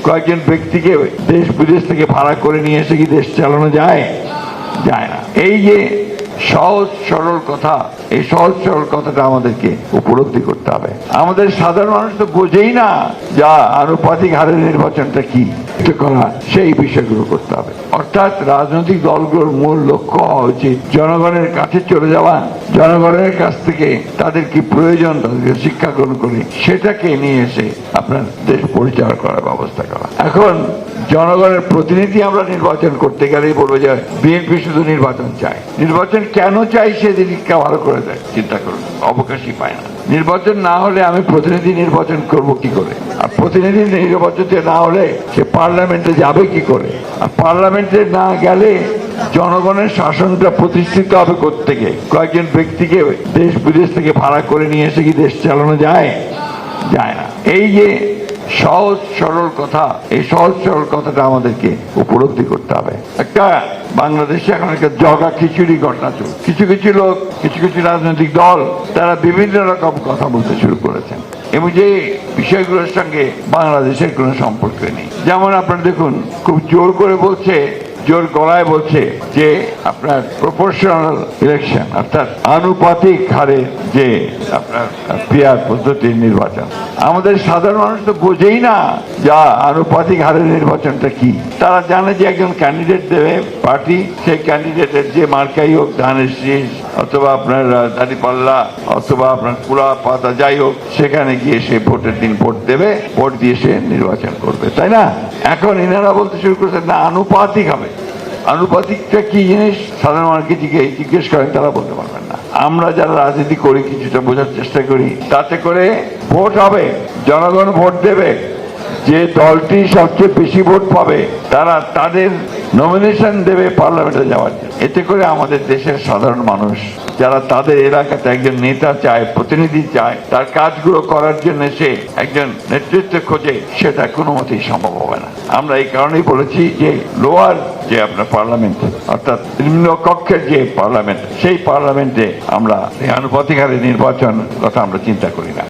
কয়েকজন ব্যক্তিকে দেশ বিদেশ থেকে ভাড়া করে নিয়ে এসে কি দেশ চালানো যায়? যায় না। এই যে সহজ সরল কথা, এই সহজ সরল কথাটা আমাদেরকে উপলব্ধি করতে হবে। আমাদের সাধারণ মানুষ তো বোঝেই না যা আনুপাতিক হারে নির্বাচনটা কি করা, সেই বিষয়গুলো করতে হবে। অর্থাৎ রাজনৈতিক দলগুলোর মূল লক্ষ্য হওয়া উচিত জনগণের কাছে চলে যাওয়া, জনগণের কাছ থেকে তাদের কি প্রয়োজন তাদেরকে শিক্ষা গ্রহণ করে সেটাকে নিয়ে এসে আপনার দেশ পরিচালনা করার ব্যবস্থা করা। এখন জনগণের প্রতিনিধি আমরা নির্বাচন করতে গেলেই বলবো যে বিএনপি শুধু নির্বাচন চায়। নির্বাচন কেন চাই সেদিনকে ভালো করে দেয়, চিন্তা করুন, অবকাশই পায় না। নির্বাচন না হলে আমি প্রতিনিধি নির্বাচন করব কি করে? আর প্রতিনিধি নির্বাচন না হলে সে পার্লামেন্টে যাবে কি করে? আর পার্লামেন্টে না গেলে জনগণের শাসনটা প্রতিষ্ঠিত হবে কোত্থেকে? কয়েকজন ব্যক্তিকে দেশ বিদেশ থেকে ভাড়া করে নিয়ে এসে কি দেশ চালানো যায়? যায় না। এই যে সহজ সরল কথা, এই সহজ সরল কথাটা আমাদেরকে উপলব্ধি করতে হবে। একটা বাংলাদেশে এখন একটা জগা খিচুড়ি ঘটনা চলছে। কিছু কিছু লোক, কিছু কিছু রাজনৈতিক দল তারা বিভিন্ন রকম কথা বলতে শুরু করেছেন এবং যে বিষয়গুলোর সঙ্গে বাংলাদেশের কোনো সম্পর্ক নেই। যেমন আপনারা দেখুন, খুব জোর করে বলছে, জোর গলায় বলছে যে আপনার প্রপোর্শনাল ইলেকশন, অর্থাৎ আনুপাতিক হারে যে আপনার পিআর পদ্ধতির নির্বাচন। আমাদের সাধারণ মানুষ তো বোঝেই না যা আনুপাতিক হারের নির্বাচনটা কি। তারা জানে যে একজন ক্যান্ডিডেট দেবে পার্টি, সেই ক্যান্ডিডেটের যে মার্কাই হোক, ধানের শীষ অথবা আপনার দাঁড়িপাল্লা অথবা আপনার কুড়া পাতা যাই হোক, সেখানে গিয়ে সে ভোটের দিন ভোট দেবে, ভোট দিয়ে সে নির্বাচন করবে, তাই না? এখন এনারা বলতে শুরু করেছে না আনুপাতিক হবে। আনুপাতিকটা কি জিনিস সাধারণ মানুষকে জিজ্ঞেস করেন, তারা বলতে পারবেন না। আমরা যারা রাজনীতি করি কিছুটা বোঝার চেষ্টা করি, তাতে করে ভোট হবে, জনগণ ভোট দেবে, যে দলটি সবচেয়ে বেশি ভোট পাবে তারা তাদের নমিনেশন দেবে পার্লামেন্টে যাওয়ার জন্য। এতে করে আমাদের দেশের সাধারণ মানুষ যারা তাদের এলাকাতে একজন নেতা চায়, প্রতিনিধি চায়, তার কাজগুলো করার জন্য সে একজন নেতৃত্ব খোঁজে, সেটা কোনো মতেই সম্ভব হবে না। আমরা এই কারণেই বলেছি যে লোয়ার যে আপনার পার্লামেন্ট, অর্থাৎ নিম্ন কক্ষের যে পার্লামেন্ট, সেই পার্লামেন্টে আমরা এই আনুপাতিক হারে নির্বাচন কথা আমরা চিন্তা করি না।